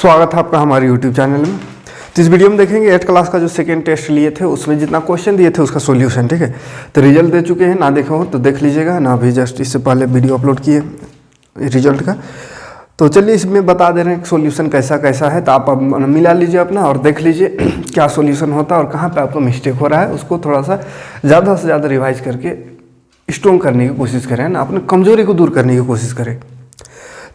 स्वागत है आपका हमारे YouTube चैनल में। तो इस वीडियो में देखेंगे 8 क्लास का जो सेकेंड टेस्ट लिए थे उसमें जितना क्वेश्चन दिए थे उसका सॉल्यूशन। ठीक है, तो रिजल्ट दे चुके हैं, ना देखा हो तो देख लीजिएगा ना, अभी जस्ट इससे पहले वीडियो अपलोड किए रिजल्ट का। तो चलिए इसमें बता दे रहे हैं सॉल्यूशन कैसा कैसा है, तो आप अब मिला लीजिए अपना और देख लीजिए क्या सॉल्यूशन होता है और कहाँ पे आपको मिस्टेक हो रहा है, उसको थोड़ा सा ज़्यादा से ज़्यादा रिवाइज करके स्ट्रॉन्ग करने की कोशिश करें ना, अपने कमजोरी को दूर करने की कोशिश करें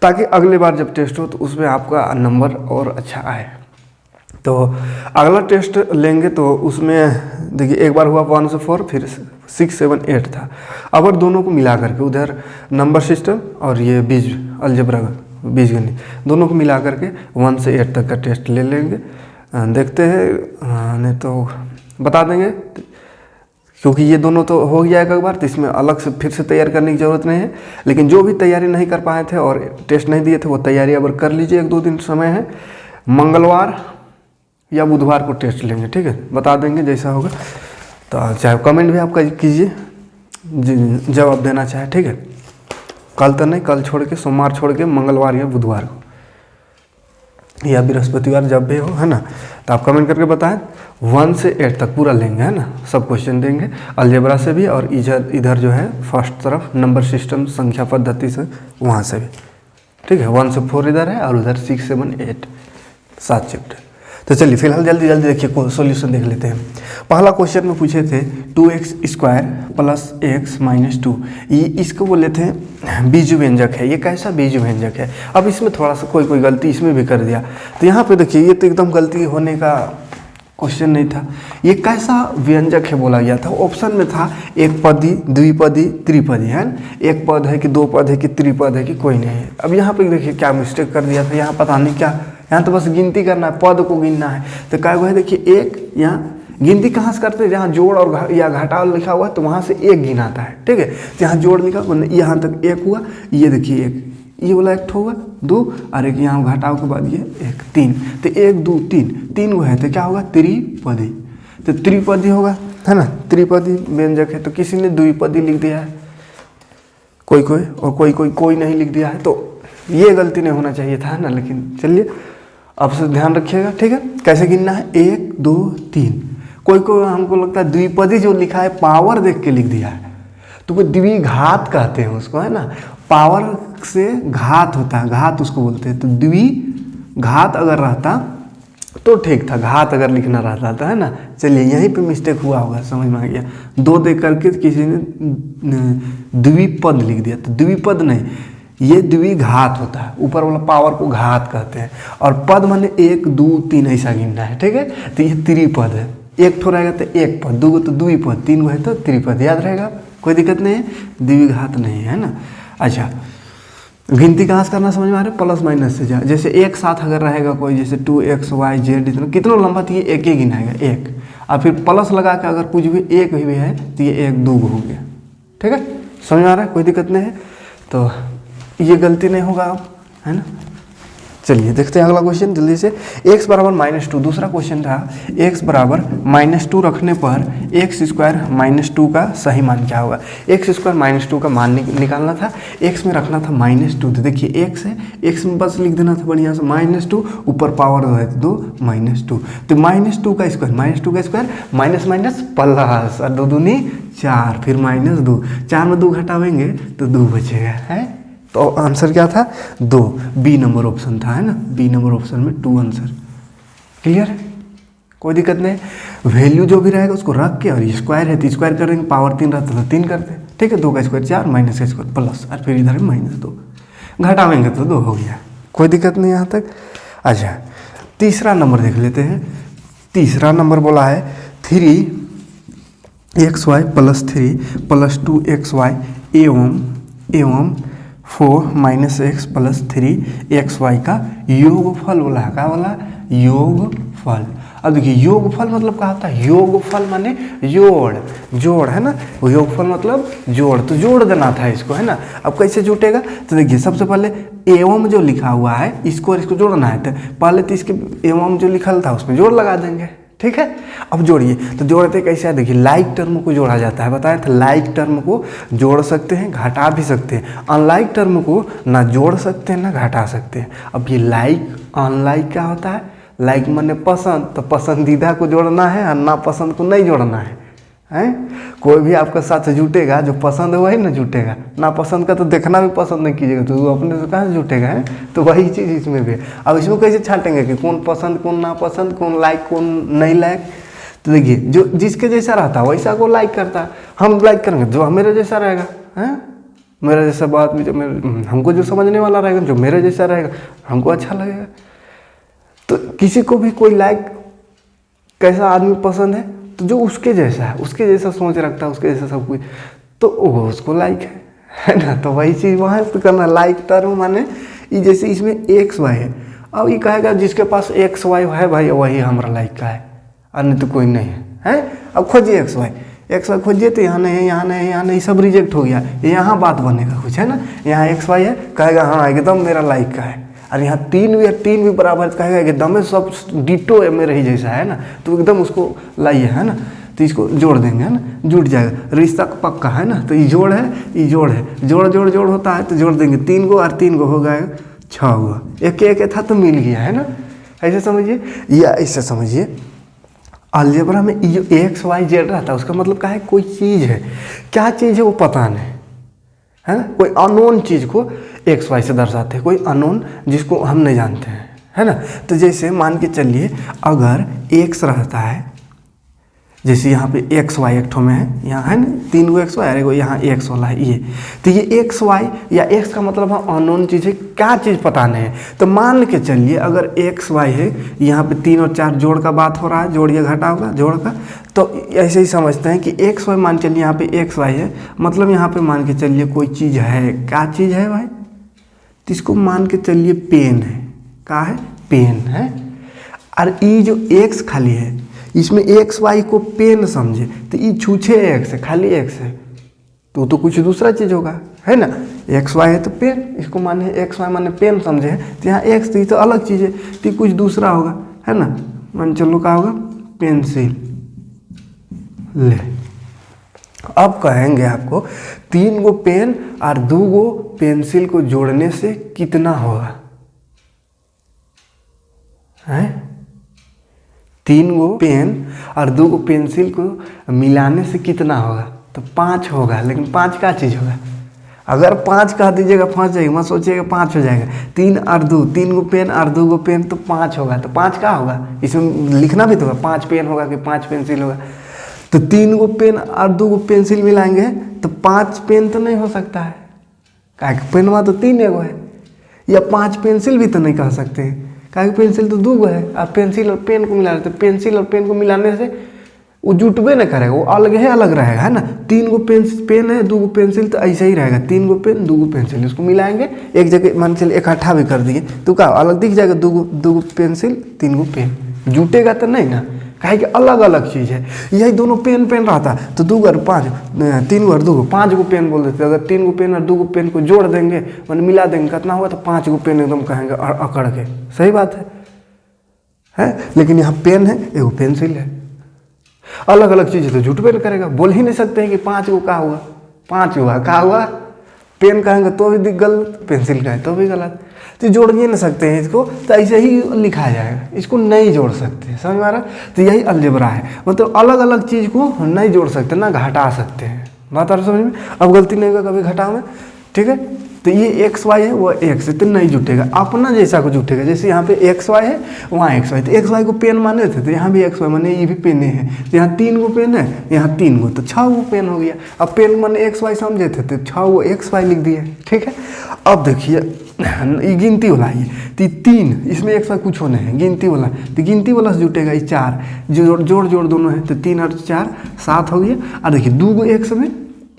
ताकि अगले बार जब टेस्ट हो तो उसमें आपका नंबर और अच्छा आए। तो अगला टेस्ट लेंगे तो उसमें देखिए एक बार हुआ 1 से 4, फिर 6, 7, 8 था। अगर दोनों को मिला करके उधर नंबर सिस्टम और ये बीज अलजेब्रा बीजगणित दोनों को मिला करके 1 से 8 तक का टेस्ट ले लेंगे। देखते हैं, नहीं तो बता देंगे, क्योंकि ये दोनों तो हो जाएगा एक बार, तो इसमें अलग से फिर से तैयार करने की ज़रूरत नहीं है। लेकिन जो भी तैयारी नहीं कर पाए थे और टेस्ट नहीं दिए थे वो तैयारी अब कर लीजिए, 1-2 दिन समय है। मंगलवार या बुधवार को टेस्ट लेंगे, ठीक है, बता देंगे जैसा होगा। तो चाहे कमेंट भी आपका कीजिए जवाब देना चाहे, ठीक है। कल तो नहीं, कल छोड़ के सोमवार छोड़ के मंगलवार या बुधवार को या बृहस्पतिवार जब भी हो, है ना। तो आप कमेंट करके बताएं। 1 से 8 तक पूरा लेंगे, है ना, सब क्वेश्चन देंगे अलजेब्रा से भी और इधर जो है फर्स्ट तरफ नंबर सिस्टम संख्या पद्धति से वहाँ से भी, ठीक है। 1 से 4 इधर है और उधर 6, 7, 8 7 चैप्टर। तो चलिए फिलहाल जल्दी जल्दी देखिए सॉल्यूशन देख लेते हैं। पहला क्वेश्चन में पूछे थे 2x² प्लस x माइनस 2, ये इसको बोले थे बीज व्यंजक है। ये कैसा बीज व्यंजक है? अब इसमें थोड़ा सा कोई गलती इसमें भी कर दिया। तो यहाँ पे देखिए ये तो एकदम गलती होने का क्वेश्चन नहीं था। ये कैसा व्यंजक है बोला गया था, ऑप्शन में था एक पदी, द्विपदी, त्रिपदी, है ना। एक पद है कि 2 पद है कि त्रिपद है कि कोई नहीं है। अब यहाँ पे देखिए क्या मिस्टेक कर दिया था, यहाँ पता नहीं क्या, यहाँ तो बस गिनती करना है, पद को गिनना है। तो क्या हुआ है देखिए, एक यहाँ गिनती कहाँ से करते हैं, जहाँ जोड़ और या घटाव लिखा हुआ है तो वहाँ से एक गिनाता है, ठीक है। तो यहाँ जोड़ लिखा, यहाँ तक 1 हुआ, ये देखिए 1, ये वाला 1 होगा 2 और एक यहाँ घटाव के बाद ये 1, 3। तो 1, 2, 3 गो है तो क्या होगा, त्रिपदी। तो त्रिपदी होगा, है ना, त्रिपदी व्यंजक है। तो किसी ने द्विपदी लिख दिया है, कोई और कोई नहीं लिख दिया है, तो ये गलती नहीं होना चाहिए था, है ना। लेकिन चलिए अब से ध्यान रखिएगा, ठीक है। कैसे गिनना है, 1, 2, 3। कोई हमको लगता है द्विपदी जो लिखा है पावर देख के लिख दिया है, तो वो द्विघात कहते हैं उसको, है ना। पावर से घात होता है, घात उसको बोलते हैं। तो द्विघात अगर रहता तो ठीक था, घात अगर लिखना रहता था, है ना। चलिए यहीं पे मिस्टेक हुआ होगा, समझ में आ गया। 2 देख करके किसी ने द्विपद लिख दिया, तो द्विपद नहीं, ये द्विघात होता है। ऊपर वाला पावर को घात कहते हैं और पद माने 1, 2, 3 ऐसा गिनना है, ठीक है। तो ये त्रिपद है, 1 ठो रहेगा तो 1 पद, 2 तो द्विपद, 3 है तो त्रिपद, याद रहेगा, कोई दिक्कत नहीं है, द्विघात नहीं है ना। अच्छा, गिनती कहाँ से करना समझ में आ रहा है, प्लस माइनस से जा। जैसे एक साथ अगर रहेगा कोई, जैसे 2x, y, z इतना कितना लंबा, तो ये 1 ही गिनाएगा 1, और फिर प्लस लगा के अगर कुछ भी 1 भी है तो ये 1, 2 हो गया, ठीक है। समझ में आ रहा है, कोई दिक्कत नहीं है। तो ये गलती नहीं होगा अब, है ना। चलिए देखते हैं अगला क्वेश्चन जल्दी से। x बराबर -2, दूसरा क्वेश्चन था x बराबर -2 रखने पर x² -2 का सही मान क्या होगा। x² -2 का मान निकालना था, x में रखना था -2। तो देखिए x है, x में बस लिख देना था बढ़िया से -2, ऊपर पावर है 2 -2। तो -2 का स्क्वायर माइनस माइनस प्लस और 2 दूनी 4, फिर -2, 4 में 2 घटावेंगे तो 2 बचेगा, है। तो आंसर क्या था, 2, बी नंबर ऑप्शन था, है ना। बी नंबर ऑप्शन में 2 आंसर। क्लियर है, कोई दिक्कत नहीं। वैल्यू जो भी रहेगा उसको रख के, और स्क्वायर है तो स्क्वायर करेंगे, पावर 3 रहता तो 3 करते, ठीक है। 2 का स्क्वायर 4, माइनस का स्क्वायर प्लस, और फिर इधर -2 घटावेंगे तो 2 हो गया, कोई दिक्कत नहीं यहाँ तक। अच्छा, तीसरा नंबर देख लेते हैं। तीसरा नंबर बोला है 3xy + 3 + 2xy एवं 4 -x + 3xy का योगफल बोला है। क्या बोला, योगफल। अब देखिए योगफल मतलब क्या होता है, योगफल माने जोड़, है ना। योगफल मतलब जोड़, तो जोड़ देना था इसको, है ना। अब कैसे जुटेगा, तो देखिए सबसे पहले एवं जो लिखा हुआ है इसको जोड़ना है। तो पहले तो इसके एवं जो लिखा था उसमें जोड़ लगा देंगे, ठीक है। अब जोड़िए, तो जोड़ते कैसे है देखिए, लाइक टर्म को जोड़ा जाता है, बताया था लाइक टर्म को जोड़ सकते हैं घटा भी सकते हैं, अनलाइक टर्म को ना जोड़ सकते हैं ना घटा सकते हैं। अब ये लाइक अनलाइक क्या होता है, लाइक माने पसंद, तो पसंदीदा को जोड़ना है और नापसंद को नहीं जोड़ना है, हैं। कोई भी आपका साथ जुटेगा जो पसंद है वही ना जुटेगा, नापसंद का तो देखना भी पसंद नहीं कीजिएगा, तो अपने से कहाँ से जुटेगा, है। तो वही चीज़ इसमें भी। अब इसमें कैसे छाटेंगे कि कौन पसंद कौन नापसंद, कौन लाइक कौन नहीं लाइक। तो देखिए, जो जिसके जैसा रहता है वैसा को लाइक करता है, हम लाइक करेंगे जो मेरे जैसा रहेगा, हैं। मेरा जैसा बात भी जो हमको जो समझने वाला रहेगा, जो मेरे जैसा रहेगा हमको अच्छा लगेगा। तो किसी को भी कोई लाइक कैसा आदमी पसंद है, तो जो उसके जैसा है, उसके जैसा सोच रखता है, उसके जैसा सब कुछ, तो वो उसको लाइक है ना। तो वही चीज़ वहाँ पे करना, लाइक टर्म माने ये जैसे इसमें एक्स वाई है, अब ये कहेगा जिसके पास एक्स वाई है भाई वही हमारा लाइक का है, अन्य तो कोई नहीं है। अब खोजिए एक्स वाई खोजिए, तो यहाँ नहीं है, यहाँ नहीं है, यहाँ नहीं, सब रिजेक्ट हो गया। यहाँ बात बनेगा कुछ, है ना। यहाँ एक्स वाई है, कहेगा हाँ एकदम मेरा लाइक का है। और यहाँ 3 भी है, 3 भी बराबर, कहेगा एकदम में सब डिटो है मेरे ही जैसा, है ना। तो एकदम उसको लाइए, है ना। तो इसको जोड़ देंगे, है ना, जुट जाएगा, रिश्ता पक्का, है ना। तो ये जोड़ है, ये जोड़ है, जोड़ जोड़ जोड़ होता है, तो जोड़ देंगे 3 को और 3 को हो गया 6 हुआ, एक एक था तो मिल गया, है ना। ऐसे समझिए, या ऐसे समझिए, अलजेब्रा में ये जो एक्स वाई जेड रहता है उसका मतलब क्या है, कोई चीज़ है, क्या चीज़ है वो पता नहीं, है ना। कोई अननोन चीज़ को एक्स वाई से दर्शाते हैं, कोई अननोन जिसको हम नहीं जानते हैं, है ना। तो जैसे मान के चलिए, अगर एक्स रहता है, जैसे यहाँ पे एक्स वाई एक ठो में है, यहाँ है ना 3 गो एक्स वाई, अरे यहाँ एक्स वाला है ये, तो ये एक्स वाई या एक्स का मतलब है अननोन चीज़ है, क्या चीज़ पता नहीं है। तो मान के चलिए अगर एक्स वाई है, यहाँ पे 3 और 4 जोड़ का बात हो रहा है, जोड़ या घटा होगा, जोड़ का, तो ऐसे ही समझते हैं कि एक्स वाई मान चलिए यहाँ पे एक्स वाई है, मतलब यहाँ पे मान के चलिए कोई चीज़ है, क्या चीज़ है भाई, तो इसको मान के चलिए पेन है, क्या है, पेन है। और ये जो एक्स खाली है, इसमें एक्स वाई को पेन समझे, तो ये छूछे एक्स है, खाली एक्स है, तो कुछ दूसरा चीज़ होगा, है ना। एक्स वाई है तो पेन, इसको माने एक्स वाई माने पेन समझे, तो यहाँ एक्स तो ये तो अलग चीज़ है, तो कुछ दूसरा होगा, है ना। मान चलो क्या होगा, पेंसिल ले। अब कहेंगे आपको 3 गो पेन और 2 गो पेंसिल को जोड़ने से कितना होगा, है। 3 गो पेन और 2 गो पेंसिल को मिलाने से कितना होगा, तो 5 होगा। लेकिन 5 क्या चीज़ होगा, अगर 5 कह दीजिएगा फंस जाएगा, मत सोचिएगा 5 हो जाएगा। 3 और 2, 3 गो पेन और 2 गो पेन तो 5 होगा, तो 5 क्या होगा, इसमें लिखना भी तो होगा, 5 पेन होगा कि 5 पेंसिल होगा। तो 3 गो पेन और 2 गो पेंसिल मिलाएंगे तो 5 पेन तो नहीं हो सकता है, क्या पेनवा तो 3 एगो है, या 5 पेंसिल भी तो नहीं कह सकते हैं, क्या पेंसिल तो 2 गो है। अब पेंसिल और पेन को मिला रहे, तो पेंसिल और पेन को मिलाने से वो जुटबे नहीं करेगा, वो अलग है, अलग रहेगा, है ना। 3 गो पेन है, 2 गो पेंसिल, तो ऐसा ही रहेगा, 3 गो पेन 2 गो पेंसिल, उसको मिलाएंगे एक जगह, मान चलिए इकट्ठा भी कर दिए तो क्या अलग दिख जाएगा, 2 गो पेंसिल 3 गो पेन, जुटेगा तो नहीं ना, काहे कि अलग अलग चीज़ है। यही दोनों पेन रहता तो 2 और 5, 3 और 2 5 गो पेन बोल देते। अगर 3 गो पेन और 2 गो पेन को जोड़ देंगे, मैंने मिला देंगे, कितना हुआ, तो 5 गो पेन एकदम कहेंगे अकड़ के, सही बात है। लेकिन यहाँ पेन है, एगो पेंसिल है, अलग अलग चीज़ है तो जुटबे नहीं करेगा। बोल ही नहीं सकते हैं कि 5 गो का हुआ, 5 हुआ, क्या हुआ, पेन कहेंगे तो भी गलत, पेंसिल कहें तो भी गलत, तो जोड़ ही नहीं सकते हैं इसको, तो ऐसे ही लिखा जाएगा, इसको नहीं जोड़ सकते, समझ में आ रहा। तो यही अलजेब्रा है, मतलब अलग अलग चीज़ को नहीं जोड़ सकते ना घटा सकते हैं, बात आ रही समझ में। अब गलती नहीं होगा कभी घटा में, ठीक है। तो ये एक्स वाई है, वो एक्स है, तो नहीं जुटेगा, अपना जैसा को जुटेगा। जैसे यहाँ पे एक्स वाई है, वहाँ एक्स वाई, तो एक्स वाई को पेन माने थे, तो यहाँ भी एक्स वाई माने, ये भी पेन है, तो यहाँ 3 गो पेन है, यहाँ 3 गो, तो 6 गो पेन हो गया। अब पेन माने एक्स वाई समझे थे, तो 6 गो एक्स वाई लिख दिए, ठीक है। अब देखिए ये गिनती वाला है, तो 3 इसमें एक्स वाई कुछ होने हैं, गिनती वाला, तो गिनती वाला से जुटेगा ये 4, जोड़ दोनों है, तो 3 और 4 7 हो गया। और देखिए 2 गो एक्स में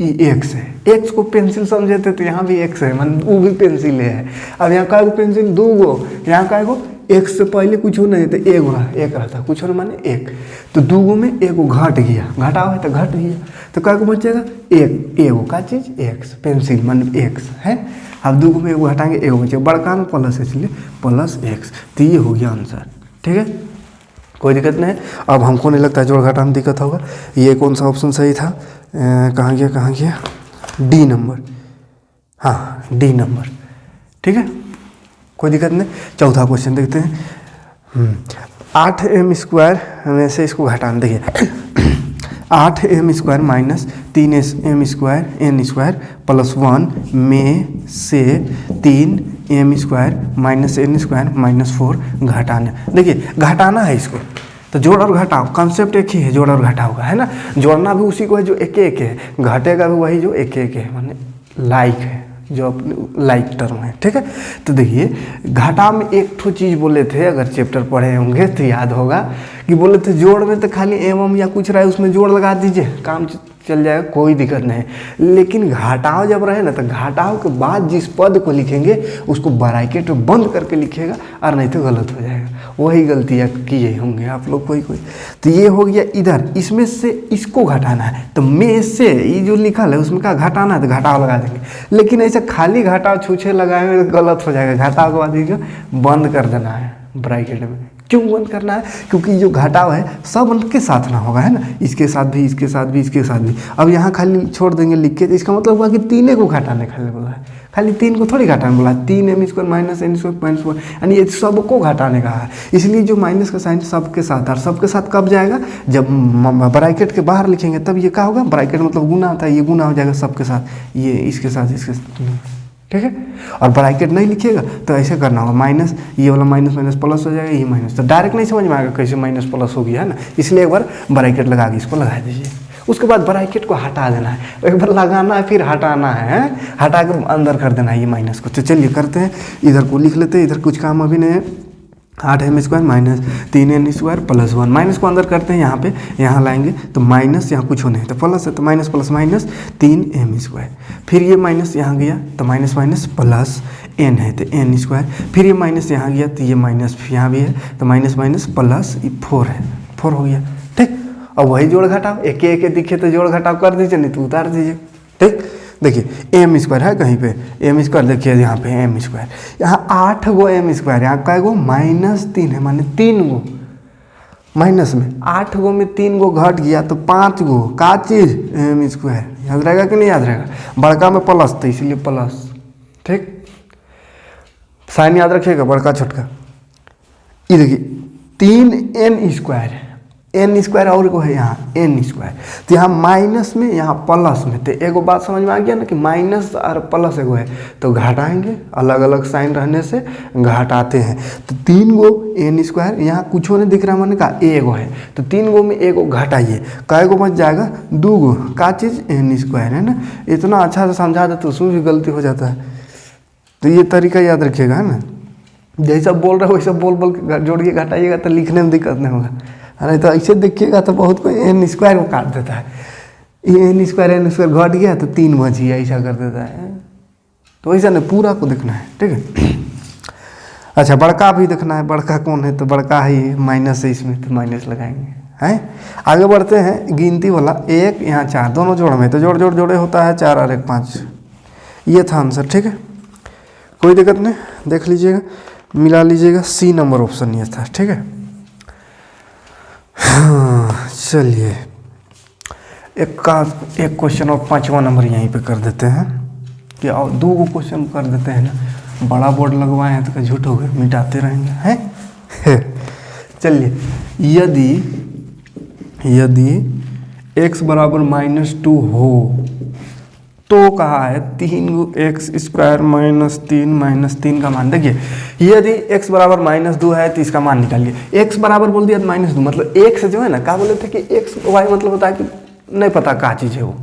ये एक्स है, एक्स को पेंसिल समझे थे, तो यहाँ भी एक्स है, मान वो भी पेंसिल है। अब यहाँ का पेंसिल 2 गो, यहाँ का एगो एक्स से पहले कुछ हो नहीं, तो एक रहता, कुछ हो माने 1, तो 2 गो में एगो घट गया, घटा हुआ है तो घट गया, तो क्या को बचेगा, एगो का चीज़ एक्स, पेंसिल मान एक्स है। अब 2 गो में एगो हटाएंगे, एगो बचेगा, बड़का में प्लस है, इसलिए प्लस एक्स, तो ये हो गया आंसर, ठीक है। कोई दिक्कत नहीं। अब हमको नहीं लगता जोड़ घटा में दिक्कत होगा। ये कौन सा ऑप्शन सही था, कहाँ गया, डी नंबर, हाँ डी नंबर, ठीक है, कोई दिक्कत नहीं। चौथा क्वेश्चन देखते हैं। 8m² में से इसको घटाना, देखिए 8m² minus 3m² n² plus 1 में से 3m² माइनस n² माइनस 4 घटाना। देखिए घटाना है इसको, तो जोड़ और घटाओ कॉन्सेप्ट एक ही है, जोड़ और घटाओ का है ना। जोड़ना भी उसी को है जो एक है, घटेगा भी वही जो एक है, माने लाइक है, जो अपने लाइक टर्म है, ठीक है। तो देखिए घटा में एक ठो चीज़ बोले थे, अगर चैप्टर पढ़े होंगे तो याद होगा कि बोले थे जोड़ में तो खाली एवं या कुछ रहा है उसमें जोड़ लगा दीजिए, काम चल जाएगा, कोई दिक्कत नहीं। लेकिन घटाव जब रहे ना, तो घटाव के बाद जिस पद को लिखेंगे उसको ब्रैकेट बंद करके लिखिएगा, और नहीं तो गलत हो जाएगा। वही गलतियाँ किए होंगे आप लोग कोई। तो ये हो गया इधर, इसमें से इसको घटाना है, तो में से ये जो लिखा है उसमें क्या घटाना है, तो घटाव लगा देंगे। लेकिन ऐसे खाली घटाव छूछे लगाए हुए तो गलत हो जाएगा। घटाव के बाद ये बंद कर देना है ब्रैकेट में। क्यों बंद करना है, क्योंकि जो घटाव है सब उनके साथ ना होगा, है ना, इसके साथ भी, इसके साथ भी, इसके साथ भी। अब यहाँ खाली छोड़ देंगे लिख के, तो इसका मतलब हुआ कि 3 को घटाने खाली बोला है, खाली 3 को थोड़ी घटाने बोला है। 3m² माइनस n² माइनस 1, यानी ये सबको घटाने का है। इसलिए जो माइनस का साइन सबके साथ, और सबके साथ कब जाएगा, जब ब्रैकेट के बाहर लिखेंगे तब ये क्या होगा, ब्रैकेट मतलब गुना होता है, ये गुना हो जाएगा सबके साथ, ये इसके साथ, इसके साथ, ठीक है। और ब्रैकेट नहीं लिखिएगा तो ऐसे करना होगा, माइनस, ये वाला माइनस माइनस प्लस हो जाएगा, ये माइनस, तो डायरेक्ट नहीं समझ में आएगा कैसे माइनस प्लस हो गया, है ना। इसलिए एक बार ब्रैकेट लगा के इसको लगा दीजिए, उसके बाद ब्रैकेट को हटा देना है, एक बार लगाना है फिर हटाना है, हटा के अंदर कर देना है ये माइनस को। तो चलिए करते हैं, इधर को लिख लेते हैं, इधर कुछ काम अभी नहीं है। 8m² minus 3n² plus 1, minus को अंदर करते हैं यहाँ पे, यहाँ लाएंगे तो माइनस, यहाँ कुछ नहीं तो प्लस है, तो माइनस प्लस माइनस 3m², फिर ये माइनस यहाँ गया तो माइनस माइनस प्लस n है तो n², फिर ये माइनस यहाँ गया तो ये माइनस यहाँ भी है, तो माइनस माइनस प्लस 4 है, 4 हो गया, ठीक। अब वही जोड़ घटाओ, एक दिखे तो जोड़ घटाव कर दीजिए, नहीं तो उतार दीजिए, ठीक। देखिए m² है कहीं पे, m² देखिए यहाँ पे m², यहाँ 8 गो m², यहाँ कै गो -3 है, माने 3 गो माइनस में, 8 गो में 3 गो घट गया तो 5 गो का चीज़ m², याद रहेगा कि नहीं याद रहेगा, बड़का में प्लस तो इसलिए प्लस, ठीक। साइन याद रखिएगा बड़का छोटका। ये देखिए 3n² n² और को है यहाँ n², तो यहाँ माइनस में यहाँ प्लस में, तो एगो बात समझ में आ गया ना कि माइनस और प्लस एगो है तो घटाएंगे, अलग अलग साइन रहने से घटाते हैं। तो 3 गो n², यहाँ कुछ नहीं दिख रहा मैंने कहा एगो है, तो 3 गो में एगो घटाइए, कै गो बच जाएगा 2 गो का चीज़ n² है ना। इतना अच्छा से समझा दे तो उसमें भी गलती हो जाता है, तो ये तरीका याद रखिएगा, है ना। जैसा बोल रहे हो वैसा बोल के जोड़ के घटाइएगा तो लिखने में दिक्कत नहीं होगा, अरे तो ऐसे देखिएगा तो बहुत कोई n² को काट देता है, ये n² घट गया तो 3 बच गया, ऐसा कर देता है। तो ऐसा नहीं, पूरा को देखना है, ठीक है। अच्छा बड़का भी देखना है, बड़का कौन है, तो बड़का है माइनस है इसमें, तो माइनस लगाएंगे, हैं। आगे बढ़ते हैं, गिनती वाला 1 यहाँ 4 दोनों जोड़ में, तो जोड़े होता है 4 और 1 5, ये था आंसर, ठीक है, कोई दिक्कत नहीं, देख लीजिएगा, मिला लीजिएगा, सी नंबर ऑप्शन ये था, ठीक है। हाँ चलिए एक क्वेश्चन और 5वां नंबर यहीं पे कर देते हैं, कि और 2 गो क्वेश्चन कर देते हैं ना, बड़ा बोर्ड लगवाए हैं तो झूठ हो गए, मिटाते रहेंगे, हैं। चलिए यदि x बराबर -2 हो तो कहा है 3x² -3 का मान, देखिए यदि x बराबर -2 है तो इसका मान निकालिए। x बराबर बोल दिया तो -2, मतलब x जो है ना, क्या बोले थे कि x y मतलब होता है कि नहीं पता क्या चीज़ है वो,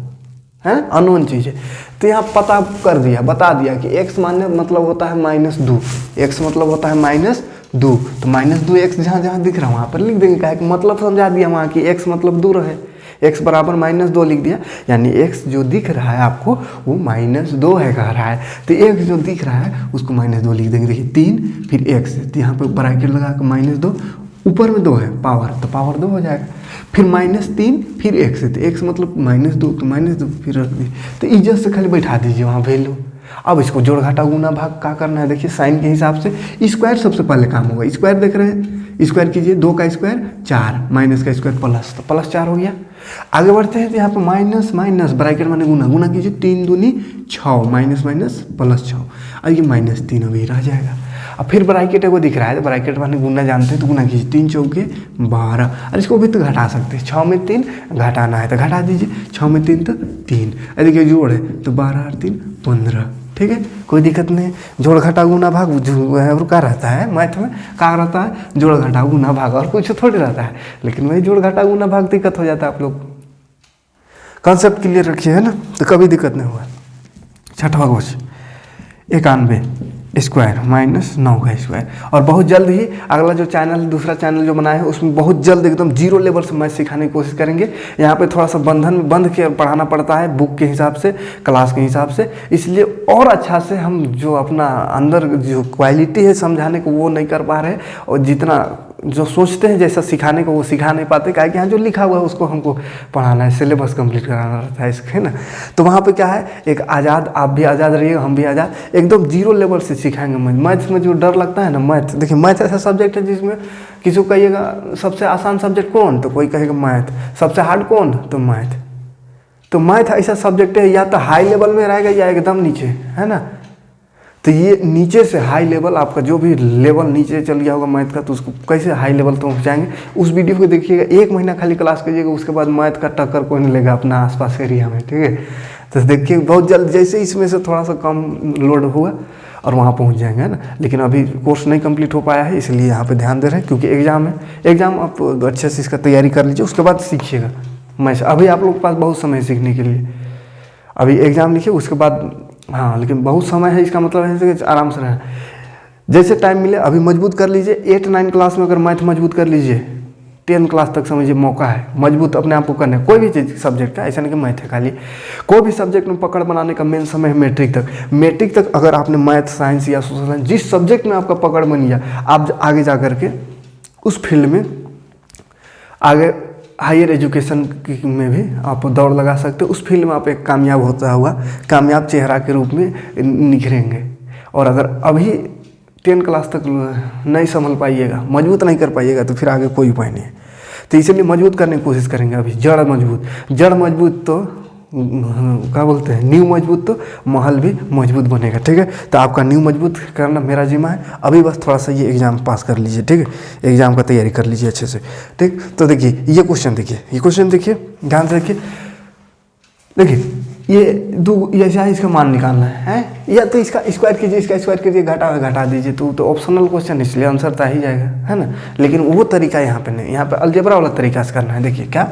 है अननोन चीज़ है, तो यहाँ पता कर दिया, बता दिया कि x माने मतलब होता है -2, x मतलब होता है -2, तो -2x जहाँ जहाँ दिख रहा है वहाँ पर लिख देंगे, क्या है मतलब समझा दिया वहाँ कि x मतलब दूर है, x बराबर -2 लिख दिया, यानी x जो दिख रहा है आपको वो -2 है कह रहा है, तो x जो दिख रहा है उसको -2 लिख देंगे। देखिए 3 फिर x, तो यहाँ पे ब्रैकेट लगा के -2, ऊपर में 2 है पावर, तो पावर 2 हो जाएगा, फिर -3 फिर x है, तो x मतलब -2 तो -2 फिर रख दी, तो इज्जत से खाली बैठा दीजिए वहाँ वैल्यू। अब इसको जोड़ घटा गुना भाग क्या करना है, देखिए साइन के हिसाब से स्क्वायर सबसे पहले काम होगा, स्क्वायर देख रहे हैं स्क्वायर कीजिए, 2 का स्क्वायर 4, माइनस का स्क्वायर प्लस, तो प्लस 4 हो गया। आगे बढ़ते हैं तो यहाँ पे माइनस माइनस ब्रैकेट माने गुना, गुना कीजिए 3 दूनी 6, माइनस माइनस प्लस 6, और ये -3 अभी रह जाएगा। अब फिर ब्रैकेट एगो दिख रहा है, तो ब्रैकेट माने गुना जानते हैं, तो गुना कीजिए 3 चौके 12, और इसको भी तो घटा सकते हैं, 6 में 3 घटाना है तो घटा दीजिए, 6 में 3 तो 3, देखिए जोड़ है तो 12 और 3 15, ठीक है, कोई दिक्कत नहीं। जोड़ घटा गुना भाग रुका रहता है मैथ में, क्या रहता है, जोड़ घटा गुना भाग, और कुछ थोड़ी रहता है, लेकिन वही जोड़ घटा गुना भाग दिक्कत हो जाता है। आप लोग कॉन्सेप्ट क्लियर रखिए, है ना, तो कभी दिक्कत नहीं हुआ। छठवां क्वेश्चन, 91 स्क्वायर माइनस 9 का स्क्वायर, और बहुत जल्द ही अगला जो चैनल, दूसरा चैनल जो बनाया है उसमें बहुत जल्द एकदम जीरो लेवल से मैथ सिखाने की कोशिश करेंगे। यहाँ पे थोड़ा सा बंध के पढ़ाना पड़ता है बुक के हिसाब से, क्लास के हिसाब से, इसलिए और अच्छा से हम जो अपना अंदर जो क्वालिटी है समझाने को वो नहीं कर पा रहे, और जितना जो सोचते हैं जैसा सिखाने को वो सिखा नहीं पाते, क्या कि यहाँ जो लिखा हुआ है उसको हमको पढ़ाना है, सिलेबस कंप्लीट कराना रहता है इसके, है ना। तो वहाँ पे क्या है, एक आज़ाद, आप भी आज़ाद रहिए, हम भी आज़ाद, एकदम जीरो लेवल से सिखाएंगे मैथ। मैथ्स में जो डर लगता है ना, मैथ देखिए, मैथ ऐसा सब्जेक्ट है जिसमें किसी को कहिएगा सबसे आसान सब्जेक्ट कौन, तो कोई कहेगा मैथ, सबसे हार्ड कौन, तो मैथ। तो मैथ ऐसा सब्जेक्ट है या तो हाई लेवल में रहेगा या एकदम नीचे, है ना। तो ये नीचे से हाई लेवल, आपका जो भी लेवल नीचे चल गया होगा मैथ का, तो उसको कैसे हाई लेवल तो पहुँचाएंगे, उस वीडियो को देखिएगा, 1 महीना खाली क्लास कीजिएगा, उसके बाद मैथ का टक्कर कोई नहीं लेगा अपना आसपास एरिया में, ठीक है। तो देखिए बहुत जल्द, जैसे इसमें से थोड़ा सा कम लोड हुआ और वहाँ पहुँच जाएंगे, है ना। लेकिन अभी कोर्स नहीं कंप्लीट हो पाया है, इसलिए यहाँ पर ध्यान दे रहे हैं, क्योंकि एग्जाम है, एग्जाम आप अच्छे से इसका तैयारी कर लीजिए, उसके बाद सीखिएगा मैथ। अभी आप लोग के पास बहुत समय सीखने के लिए, अभी एग्जाम लिखिए उसके बाद, हाँ, लेकिन बहुत समय है, इसका मतलब है कि आराम से रहना, जैसे टाइम मिले अभी मजबूत कर लीजिए। 8-9 क्लास में अगर मैथ मजबूत कर लीजिए, 10 क्लास तक समझिए मौका है मजबूत अपने आप को करने, कोई भी चीज़ सब्जेक्ट का, ऐसा नहीं कि मैथ है खाली, कोई भी सब्जेक्ट में पकड़ बनाने का मेन समय है मैट्रिक तक। मैट्रिक तक अगर आपने मैथ, साइंस या सोशल साइंस, जिस सब्जेक्ट में आपका पकड़ बन गया, आप आगे जा करके उस फील्ड में आगे हायर एजुकेशन में भी आप दौड़ लगा सकते हो, उस फील्ड में आप एक कामयाब होता हुआ कामयाब चेहरा के रूप में निखरेंगे। और अगर अभी 10 क्लास तक नहीं संभल पाइएगा, मजबूत नहीं कर पाइएगा, तो फिर आगे कोई उपाय नहीं है। तो इसलिए मजबूत करने की कोशिश करेंगे। अभी जड़ मजबूत तो क्या बोलते हैं, नींव मजबूत तो महल भी मजबूत बनेगा, ठीक है। तो आपका नींव मजबूत करना मेरा जिम्मा है। अभी बस थोड़ा सा ये एग्जाम पास कर लीजिए, ठीक है, एग्जाम का तैयारी कर लीजिए अच्छे से, ठीक। तो देखिए ये क्वेश्चन देखिए, ध्यान से देखिए ये ऐसा इसका मान निकालना है, या तो इसका स्क्वायर कीजिए, घटा दीजिए, तो ऑप्शनल क्वेश्चन, इसलिए आंसर तो आ ही जाएगा, है ना। लेकिन वो तरीका यहाँ पे नहीं, यहाँ पे अलजेब्रा वाला तरीका से करना है। देखिए क्या,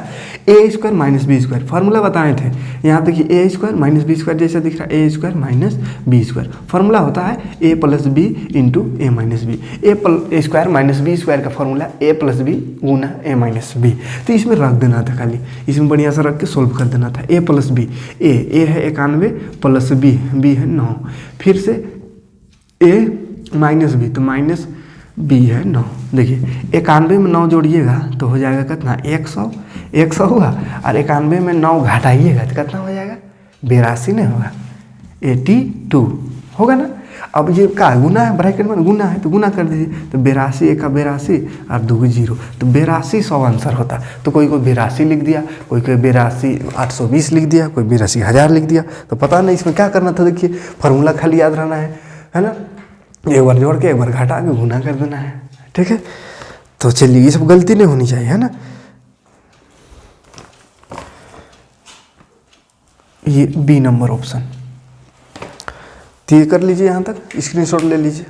a² - b² फार्मूला बताए थे, यहाँ देखिए a² - b² जैसा दिख रहा है, a² - b², फार्मूला होता है a + b × a - b, a² - b² का formula a + b Guna a - b। तो इसमें रख देना था, खाली इसमें बढ़िया सा रख के सोल्व कर देना था। a + b, a है 91 प्लस b है 9, फिर से a - b, तो -b है 9। देखिए 91 में 9 जोड़िएगा तो हो जाएगा कितना, 100 हुआ, और 91 में 9 घटाइएगा तो कितना हो जाएगा, 82 नहीं होगा, 82 होगा ना। अब ये क्या गुना है, ब्रैकेट में गुना है तो गुना कर दीजिए, तो 82 × 82 और 2 0, तो 8200 आंसर होता। तो कोई 82 लिख दिया, कोई 82,820 लिख दिया, कोई 82,000 लिख दिया, तो पता नहीं इसमें क्या करना था। देखिए फार्मूला खाली याद रहना है ना, एक बार जोड़ के एक बार घटा के गुना कर देना है, ठीक है। तो चलिए ये सब गलती नहीं होनी चाहिए, है ना। ये बी नंबर ऑप्शन, तो ये कर लीजिए, यहाँ तक स्क्रीनशॉट ले लीजिए।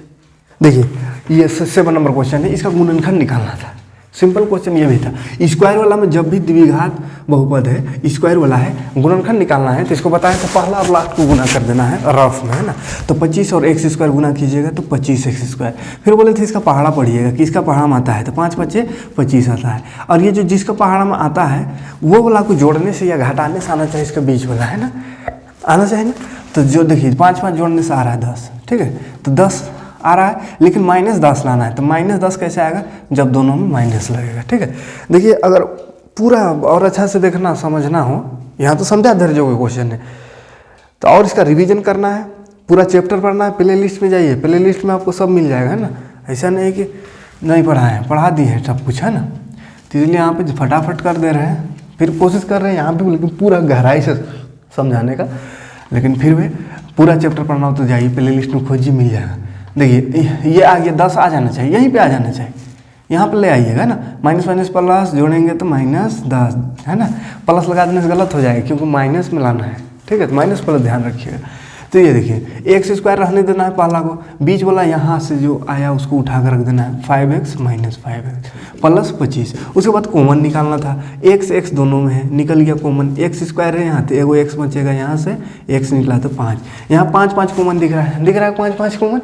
देखिए ये 7 नंबर क्वेश्चन है, इसका गुणनखंड निकालना था। सिंपल क्वेश्चन ये भी था। स्क्वायर वाला में जब भी द्विघात बहुपद है, स्क्वायर वाला है, गुणनखंड निकालना है, तो इसको बताया था पहला और लास्ट को गुना कर देना है रफ में, है ना। तो 25 और x² गुना कीजिएगा तो 25x²। फिर बोले थे इसका पहाड़ा पढ़िएगा, किसका पहाड़ा में आता है, तो 5 × 5 = 25 आता है। और ये जो जिसका पहाड़ा में आता है वो वाला को जोड़ने से या घटाने से आना चाहिए, इसका बीच वाला, है ना, आना चाहिए ना। तो जो देखिए 5 जोड़ने से आ रहा है 10, ठीक है, तो 10 आ रहा है, लेकिन -10 लाना है, तो -10 कैसे आएगा, जब दोनों में माइनस लगेगा, ठीक है। देखिए अगर पूरा और अच्छा से देखना समझना हो, यहाँ तो समझा धैर्य का क्वेश्चन है, तो और इसका रिवीजन करना है, पूरा चैप्टर पढ़ना है, प्ले लिस्ट में जाइए, प्ले लिस्ट में आपको सब मिल जाएगा, है ना। ऐसा नहीं है कि नहीं पढ़ाए हैं, पढ़ा दिए है सब कुछ, है ना। तो इसलिए यहाँ पे फटाफट कर दे रहे हैं, फिर कोशिश कर रहे हैं यहाँ पे लेकिन पूरा गहराई से समझाने का। लेकिन फिर भी पूरा चैप्टर पढ़ना हो तो जाइए प्ले लिस्ट में खोजिए, मिल जाएगा। देखिए ये आ गया 10 आ जाना चाहिए, यहीं पे आ जाना चाहिए, यहाँ पर ले आइएगा ना। माइनस माइनस प्लस जोड़ेंगे तो -10, है ना। प्लस लगा देने से गलत हो जाएगा क्योंकि माइनस में लाना है, ठीक है। तो माइनस प्लस ध्यान रखिएगा। तो ये देखिए x² रहने देना है पहला को, बीच वाला यहाँ से जो आया उसको उठा कर रख देना है 5x - 5x प्लस 25। उसके बाद कॉमन निकालना था, x दोनों में है, निकल गया कॉमन, x² है यहाँ, तो एगो x बचेगा, यहाँ से x निकला तो 5, यहाँ 5 कॉमन दिख रहा है, 5 कॉमन,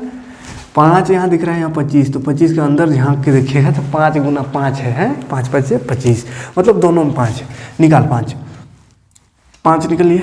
5 यहाँ दिख रहा है, यहाँ 25, तो 25 के अंदर झाँक के देखिएगा तो 5 × 5 है, 5 × 5 = 25, मतलब दोनों में 5 निकाल, 5 निकलिए,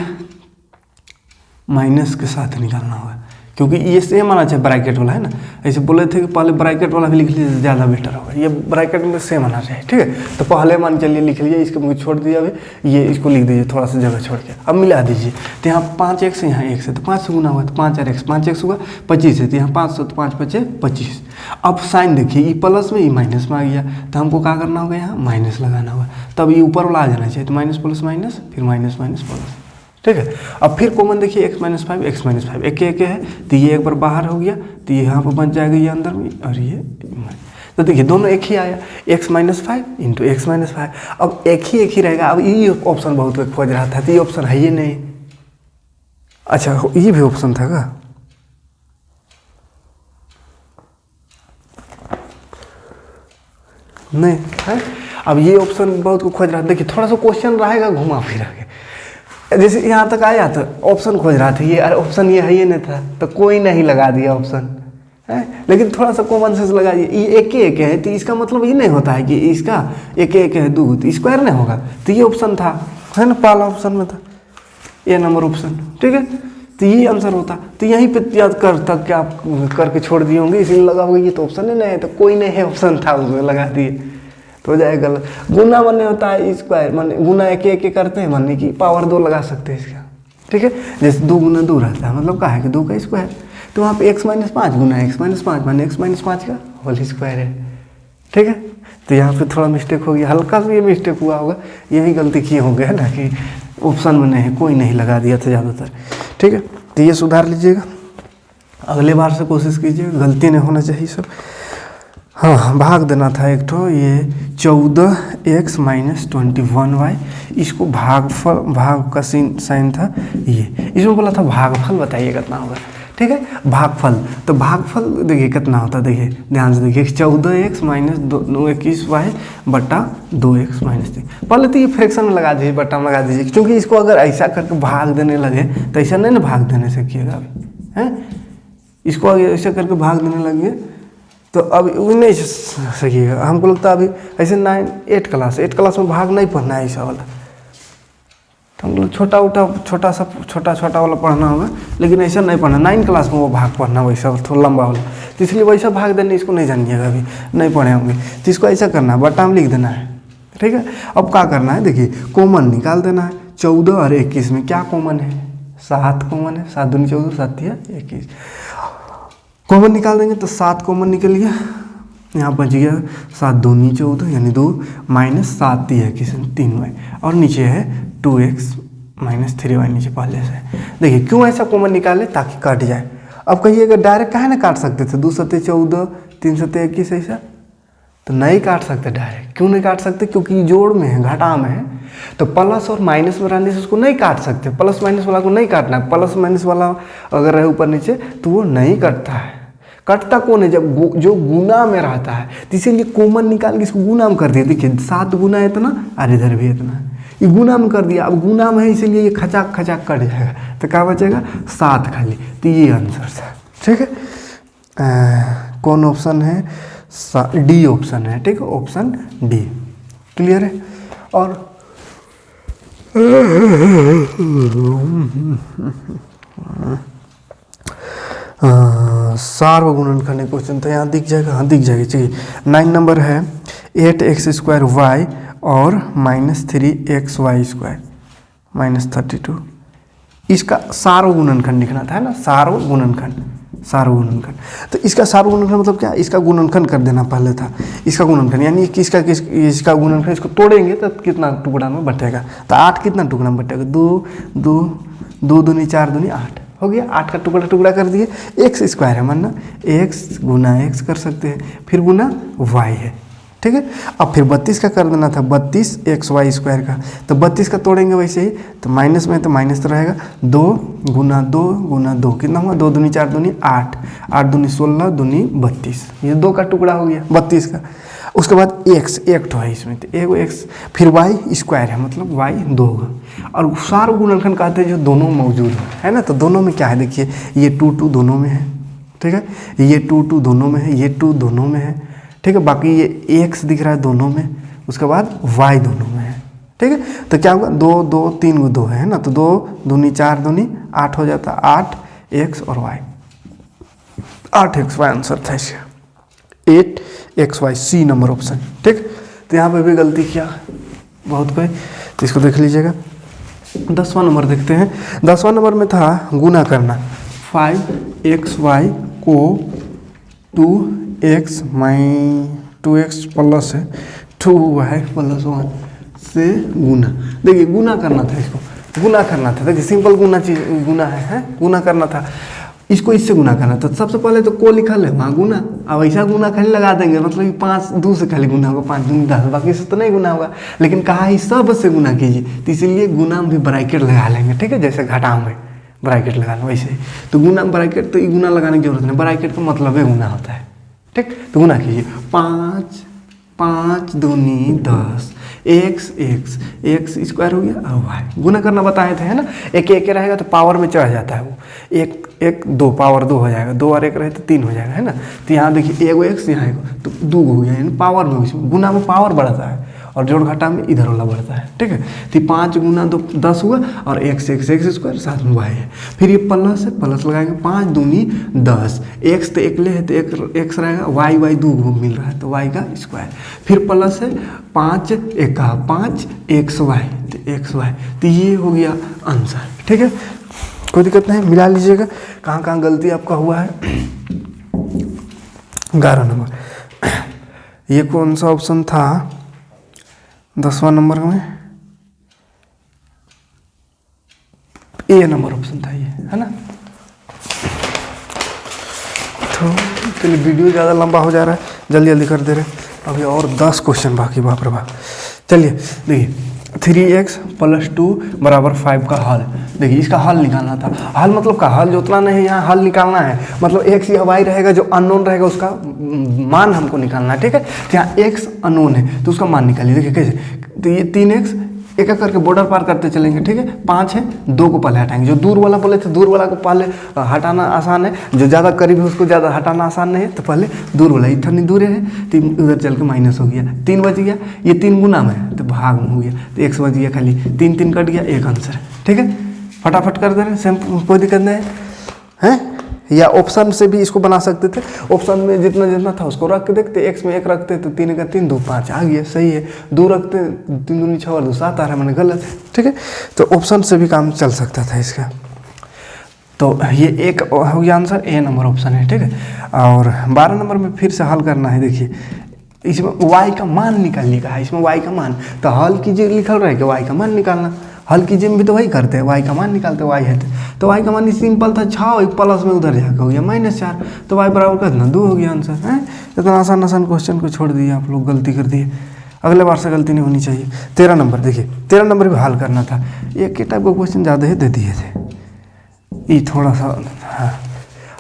माइनस के साथ निकालना होगा क्योंकि ये सेम आना चाहिए ब्रैकेट वाला, है ना। ऐसे बोले थे कि पहले ब्रैकेट वाला भी लिख लीजिए तो ज़्यादा बेटर होगा, ये ब्रैकेट में सेम आना चाहिए, ठीक है। तो पहले मान चलिए लिख लीजिए, इसको मुझे छोड़ दिया अभी, ये इसको लिख दीजिए थोड़ा सा जगह छोड़ के, अब मिला दीजिए। तो यहाँ 5x यहाँ 1 है तो 5 से गुना हुआ तो 5x होगा 25 है, तो यहाँ 5 से तो 5 × 5 = 25। अब साइन देखिए, ये प्लस में ये माइनस में आ गया, तो हमको क्या करना होगा, यहाँ माइनस लगाना होगा, तब ये ऊपर वाला आ जाना चाहिए, तो माइनस प्लस माइनस, फिर माइनस माइनस प्लस, ठीक है। अब फिर कॉमन देखिए x - 5 एक है, तो ये एक बार बाहर हो गया, तो ये यहाँ पर बच जाएगा ये अंदर में, और ये तो देखिए दोनों एक ही आया, x - 5 × x - 5। अब एक ही रहेगा। अब ये ऑप्शन बहुत कोई खोज रहा था, तो ये ऑप्शन है ही नहीं। अच्छा ये भी ऑप्शन था क्या? नहीं है। अब ये ऑप्शन बहुत को खोज रहा था, देखिए थोड़ा सा क्वेश्चन रहेगा घुमा फिरा के, जैसे यहाँ तक आया तो ऑप्शन खोज रहा था, ये ऑप्शन ये है ही नहीं था, तो कोई नहीं लगा दिया ऑप्शन, है। लेकिन थोड़ा सा कॉमन सेंस लगा दिया, ये एक है, तो इसका मतलब ये नहीं होता है कि इसका एक है 2, तो स्क्वायर नहीं होगा, तो ये ऑप्शन था, है ना, पहला ऑप्शन में था ये नंबर ऑप्शन, ठीक है। तो ये आंसर होता, तो यहीं पे याद कर तक क्या आप करके छोड़ दिए होंगे, इसलिए लगा होगा ये तो ऑप्शन ही नहीं है, तो कोई नहीं है ऑप्शन था उसमें लगा दिए, तो हो जाएगा गलत। गुना माने होता है स्क्वायर, माने गुना एक करते हैं, माने कि पावर 2 लगा सकते हैं इसका, ठीक है। जैसे 2 × 2 रहता है, मतलब क्या है कि 2 का स्क्वायर, तो वहाँ पे x - 5 गुना x - 5 माने x - 5 का होल स्क्वायर है, ठीक है। तो यहाँ पे थोड़ा मिस्टेक हो गया, हल्का सा ये मिस्टेक हुआ होगा, यही गलती किए होंगे, है ना, कि ऑप्शन में नहीं, कोई नहीं लगा दिया था ज़्यादातर, ठीक है। तो ये सुधार लीजिएगा, अगले बार से कोशिश कीजिएगा, गलती नहीं होना चाहिए सब। हाँ, भाग देना था एक तो, ये 14x - 21y, इसको भाग का साइन था ये, इसमें बोला था भागफल बताइए कितना होगा, ठीक है। भागफल, तो भागफल देखिए कितना होता है, देखिए ध्यान से देखिए 14x - 21y बटा 2x - 3। पहले तो ये फ्रैक्शन में लगा दीजिए, बटा में लगा दीजिए, क्योंकि इसको अगर ऐसा करके भाग देने लगे तो ऐसा नहीं ना भाग देने से किएगा अभी, है। इसको अगर ऐसा करके भाग देने लगे तो अब वो नहीं सकिएगा। हमको लगता है अभी ऐसे 8 क्लास में भाग नहीं पढ़ना है ऐसा वाला, तो हम लोग छोटा वाला पढ़ना होगा, लेकिन ऐसा नहीं पढ़ना। 9 क्लास में वो भाग पढ़ना वैसा थोड़ा लंबा वाला, तो इसलिए वैसा भाग देने इसको नहीं जानिएगा, अभी नहीं पढ़े होंगे। तो इसको ऐसा करना है, बटा में लिख देना है, ठीक है। अब क्या करना है, देखिए कॉमन निकाल देना है। 14 और 21 में क्या कॉमन है, 7 कॉमन है, 7 दूनी 14, 7 तिया 21, कॉमन निकाल देंगे तो 7 कॉमन निकल गया, यहाँ बच गया 7 दूनी 14 यानी 2 माइनस 7 तिया 3y, और नीचे है 2x - 3y नीचे पहले से। देखिए क्यों ऐसा कॉमन निकाले, ताकि कट जाए। अब कहिएगा डायरेक्ट काहे ना काट सकते थे, 2 × 7 = 14, 3 × 7 = 21 ऐसा, तो नहीं काट सकते डायरेक्ट। क्यों नहीं काट सकते, क्योंकि जोड़ में है, घटा में है, तो प्लस और माइनस में रहने से उसको नहीं काट सकते। प्लस माइनस वाला को नहीं काटना है, प्लस माइनस वाला अगर रहे ऊपर नीचे तो वो नहीं कटता है। कटता कौन है, जब जो गुना में रहता है, तो इसीलिए कॉमन निकाल के इसको गुना में कर दिया। देखिए 7 गुना इतना और इधर भी इतना, ये गुना में कर दिया। अब गुना में है इसीलिए ये खचाक खचाक कट जाएगा, तो क्या बचेगा 7 खाली। तो ये आंसर था, ठीक है। कौन ऑप्शन है, डी ऑप्शन है, ठीक है, ऑप्शन डी क्लियर है। और सार्वगुणनखंड क्वेश्चन तो यहाँ दिख जाएगा, हाँ दिख जाएगा। चलिए 9 नंबर है 8x² y और -3xy² -32, इसका सार्वगुणनखंड लिखना था, है ना, सार्वगुणनखंड। सार्वगुणनखंड। तो इसका सार्वगुणनखंड मतलब क्या, इसका गुणनखंड कर देना पहले था, इसका गुणनखंड यानी इसका गुणनखंड, इसको तोड़ेंगे तो कितना टुकड़ा में बटेगा, तो 8 कितना टुकड़ा में बटेगा, 2 2 2 दूनी 4 दूनी 8 हो गया, 8 का टुकड़ा टुकड़ा कर दिए। एक्स स्क्वायर है मानना, एक्स गुना एक्स कर सकते हैं, फिर गुना वाई है, ठीक है। अब फिर 32 का कर देना था, 32 एक्स वाई स्क्वायर का, तो 32 का तोड़ेंगे वैसे ही, तो माइनस में तो माइनस तो रहेगा, 2 गुना 2 गुना 2 कितना हुआ, 2 दूनी 4 दूनी 8, 8 दूनी 16 दूनी 32, ये 2 का टुकड़ा हो गया 32 का। उसके बाद एक्स एक तो है इसमें, तो एगो एक्स, फिर वाई स्क्वायर है मतलब वाई 2 होगा। और सार्वगुणनखंड कहते हैं जो दोनों मौजूद है ना, तो दोनों में क्या है देखिए, ये 2 2 दोनों में है, ठीक है, ये 2 2 दोनों में है, ये 2 दोनों में है, ठीक है, बाकी ये एक्स दिख रहा है दोनों में, उसके बाद वाई दोनों में है, ठीक है। तो क्या होगा, 2 2 3 को 2 है ना, तो 2 दूनी 4 दूनी 8 हो जाता, 8 एक्स और वाई, 8 एक्स वाई आंसर था इसका, 8 X Y, C number option, ठीक। तो यहाँ पे भी गलती किया बहुत कोई, तो इसको देख लीजिएगा। 10वां नंबर देखते हैं। 10वां नंबर में था गुना करना, 5 एक्स वाई को 2x प्लस है 2y प्लस 1 से गुना। देखिए गुना करना था, इसको गुना करना था, देखिए सिंपल गुना चीज गुना है गुना करना था, इसको इससे गुना करना था। तो सबसे पहले तो को लिखल है वहाँ गुना, अब ऐसा गुना खाली लगा देंगे, मतलब कि 5 2 से खाली गुना होगा, 5 दूनी 10, बाकी से तो नहीं गुना होगा, लेकिन कहा ही सब से गुना कीजिए, तो इसीलिए गुना में भी ब्रैकेट लगा लेंगे, ठीक है, जैसे घटाओ में ब्रैकेट लगा लो वैसे ही। तो गुना ब्रैकेट, तो गुना लगाने की जरूरत नहीं, ब्रैकेट का मतलब है गुना होता है, ठीक। तो गुना कीजिए, 5 5 दूनी 10, एक्स स्क्वायर हो गया, और वाई गुना करना बताए थे है ना, एक एक रहेगा तो पावर में चढ़ जाता है वो, एक 2 पावर 2 हो जाएगा, 2 और 1 रहे तो 3 हो जाएगा है ना। तो यहाँ देखिए एगो एक्स, यहाँ एगो, तो 2 हो गया, यानी पावर में, उसमें गुना में पावर बढ़ता है और जोड़ घटा में इधर वाला बढ़ता है, ठीक है। तो 5 गुना 2 10 हुआ, और एक्स स्क्वायर साथ में वाई है, फिर ये प्लस है, प्लस लगाएंगे, 5 दूनी 10, एक्स तो एकले है तो एक्स रहेगा, वाई 2 मिल रहा है तो वाई का स्क्वायर, फिर प्लस है 5 एका 5 एक्स वाई, तो एक्स वाई, तो ये हो गया आंसर, ठीक है, कोई दिक्कत नहीं, मिला लीजिएगा कहाँ कहाँ गलती आपका हुआ है। 11 नंबर, ये कौन सा ऑप्शन था 10वां नंबर में, ए नंबर ऑप्शन था ये, है ना। तो चलिए वीडियो ज़्यादा लंबा हो जा रहा है, जल्दी जल्दी कर दे रहे, अभी और 10 क्वेश्चन बाकी, बाप रे बाप। चलिए देखिए 3x + 2 = 5 का हल, देखिए इसका हल निकालना था। हल मतलब का हल जोतना नहीं है, यहाँ हल निकालना है, मतलब x या y रहेगा, जो अननोन रहेगा उसका मान हमको निकालना है, ठीक है। तो यहाँ x अननोन है तो उसका मान निकालिए, देखिए कैसे, तो ये 3x एक एक करके बॉर्डर पार करते चलेंगे, ठीक है। 5 है, 2 को पहले हटाएंगे, जो दूर वाला बोले थे दूर वाला को पहले हटाना आसान है, जो ज़्यादा करीब है उसको ज़्यादा हटाना आसान नहीं है, तो पहले दूर वाला, इतनी दूर है तो उधर चल के माइनस हो गया, 3 बच गया, ये 3 गुना में है तो भाग में हो गया, तो x बच गया खाली, 3 3 कट गया, एक आंसर है, ठीक है। फटाफट कर दे रहे हैं, सेम कोई दिक्कत नहीं है। या ऑप्शन से भी इसको बना सकते थे, ऑप्शन में जितना जितना था उसको रख के देखते, x में 1 रखते तो 3 का 3 2 5 आ गया, सही है। 2 रखते 3 दूनी 6 और 2 7 आ रहा है, मैंने गलत है, ठीक है। तो ऑप्शन से भी काम चल सकता था इसका। तो ये एक हो गया आंसर, ए नंबर ऑप्शन है, ठीक है। और 12 नंबर में फिर से हल करना है, देखिए इसमें y का मान निकालने का है, इसमें y का मान, तो हल कीजिए लिखल रहे कि y का मान निकालना, हल कीजिए में भी तो वही करते हैं, y का मान निकालते हैं, y है तो y का मान सिंपल था 6, प्लस में उधर जाकर हो गया -4, तो y बराबर कितना 2 हो गया आंसर है। इतना आसान आसान क्वेश्चन को छोड़ दिए आप लोग, गलती कर दिए, अगले बार से गलती नहीं होनी चाहिए। 13 नंबर देखिए, 13 नंबर भी हल करना था, एक के टाइप का क्वेश्चन ज़्यादा ही दे दिए थे, ये थोड़ा सा हाँ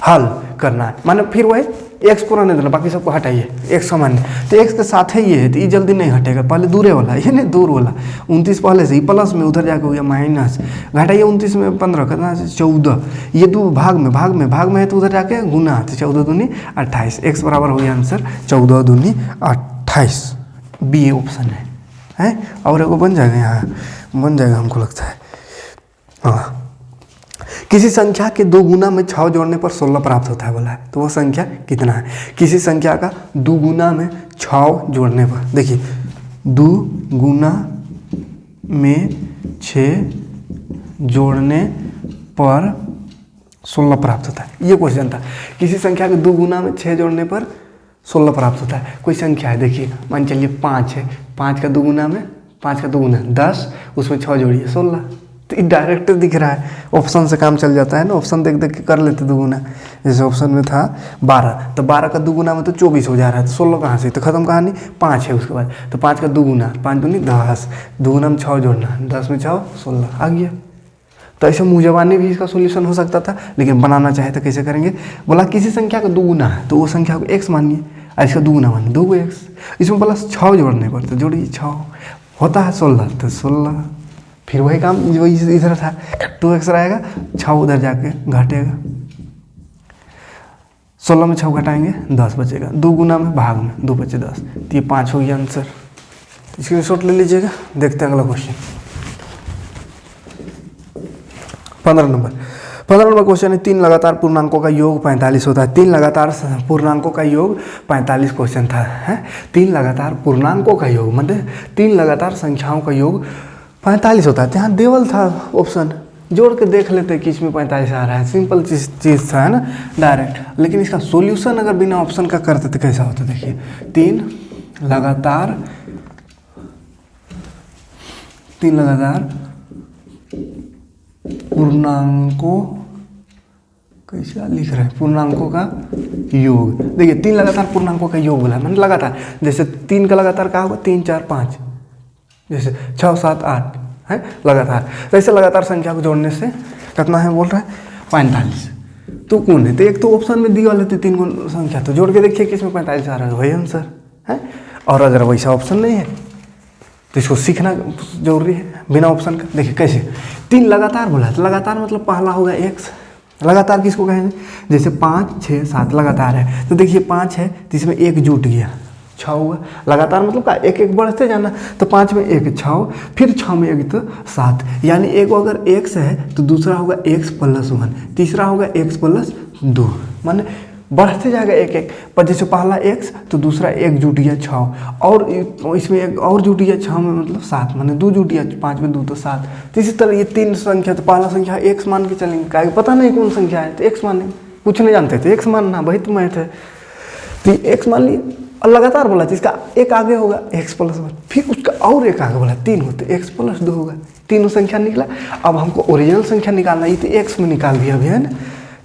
हल करना है, माने फिर वही एक्स को रहने देना, बाकी सबको हटाइए, एक्स सामान्य, तो एक्स के साथ है ये है, तो ये जल्दी नहीं हटेगा, पहले दूरे वाला, ये नहीं दूर वाला, 29 पहले से ही प्लस में उधर जाकर हो गया माइनस, घटाइए 29 में 15 कितना 14, ये 2 भाग में है तो उधर जाके गुना, तो 14 दूनी 28, एक्स बराबर हो गया आंसर 14 दूनी 28, बी ऑप्शन है। और एगो बन जाएगा, यहाँ बन जाएगा हमको लगता है, हाँ। किसी संख्या के 2 गुना में 6 जोड़ने पर 16 प्राप्त होता है बोला है, तो वो संख्या कितना है। किसी संख्या का 2 गुना में 6 जोड़ने पर, देखिए 2 गुना में 6 जोड़ने पर 16 प्राप्त होता है। ये क्वेश्चन था। किसी संख्या के 2 गुना में 6 जोड़ने पर 16 प्राप्त होता है। कोई संख्या है, देखिए मान चलिए 5 है, 5 का 2 गुना में 5 का 2 गुना 10, उसमें 6 जोड़िए 16। तो ये डायरेक्ट दिख रहा है, ऑप्शन से काम चल जाता है ना, ऑप्शन देख देख के कर लेते 2 गुना। जैसे ऑप्शन में था 12, तो 12 का 2 गुना में तो 24 हो जा रहा है, तो 16 कहाँ से, तो खत्म कहानी। 5 है उसके बाद, तो 5 का 2 गुना, 5 दूनी 10, 2 गुना में 6 जोड़ना, 10 में 6 16 आ गया। तो ऐसे मुँह जबानी भी इसका सोल्यूशन हो सकता था, लेकिन बनाना चाहे तो कैसे करेंगे। बोला किसी संख्या का 2 गुना है तो वो संख्या को x मानिए, और इसका 2 गुना मानिए 2x। इसमें प्लस 6 जोड़ने पर, तो जोड़िए 6 होता है 16, तो 16। फिर वही काम जो इधर था, 2x रहेगा, 6 उधर जाके घटेगा, 16 में 6 घटाएंगे 10 बचेगा, 2 गुना में भाग में 2 बचे 10, तो ये 5 हो गया आंसर। स्क्रीनशॉट ले लीजिएगा। देखते हैं अगला क्वेश्चन। 15 नंबर क्वेश्चन है, 3 लगातार पूर्णांकों का योग 45 होता है। 3 लगातार पूर्णांकों का योग 45 क्वेश्चन था है। 3 लगातार पूर्णांकों का योग मतलब 3 लगातार संख्याओं का योग 45 होता है। यहाँ देवल था ऑप्शन, जोड़ के देख लेते कि इसमें 45 आ रहा है, सिंपल चीज़ था, है ना, डायरेक्ट। लेकिन इसका सॉल्यूशन अगर बिना ऑप्शन का करते तो कैसा होता, देखिए 3 लगातार पूर्णांकों, कैसा लिख रहे हैं, पूर्णांकों का योग। देखिए 3 लगातार पूर्णांकों का योग बोला है, मतलब लगातार। जैसे 3 का लगातार क्या होगा, 3 4 5, जैसे 6 7 8 है लगातार। तो ऐसे लगातार संख्या को जोड़ने से कितना है बोल रहा है 45। तो कौन है, तो एक तो ऑप्शन में दी वाले थे 3 गुण संख्या, तो जोड़ के देखिए कि इसमें 45 आ रहा है, वही आंसर है। और अगर वैसा ऑप्शन नहीं है तो इसको सीखना जरूरी है बिना ऑप्शन का। देखिए कैसे, 3 लगातार बोला है, तो लगातार मतलब पहला होगा x। लगातार किसको कहेंगे, जैसे 5 6 7 लगातार है, तो देखिए 5 है तो इसमें 1 जुट गया 6 हुआ। लगातार मतलब क्या, एक एक बढ़ते जाना, तो 5 में 1 6, फिर 6 में 1 तो 7, यानी एक अगर x है तो दूसरा होगा x + 1, तीसरा होगा x + 2, माने बढ़ते जाएगा एक एक। पर जैसे पहला x तो दूसरा 1 जुट गया 6, और इसमें 1 और जुट गया 6 में मतलब 7, माने 2 जुट गया, 5 में 2 तो 7। तो इसी तरह ये 3 संख्या, तो पहला संख्या x मान के चलेंगे, क्या पता नहीं कौन संख्या है, तो x मानेंगे, कुछ नहीं जानते तो x मानना, वही तो मैथ है। तो x मान लिए, और लगातार बोला तो इसका एक आगे होगा x + 1, फिर उसका और एक आगे बोला 3 हो तो x + 2 होगा। तीनों संख्या निकला। अब हमको ओरिजिनल संख्या निकालना, ये तो x में निकाल दिया अभी, है ना,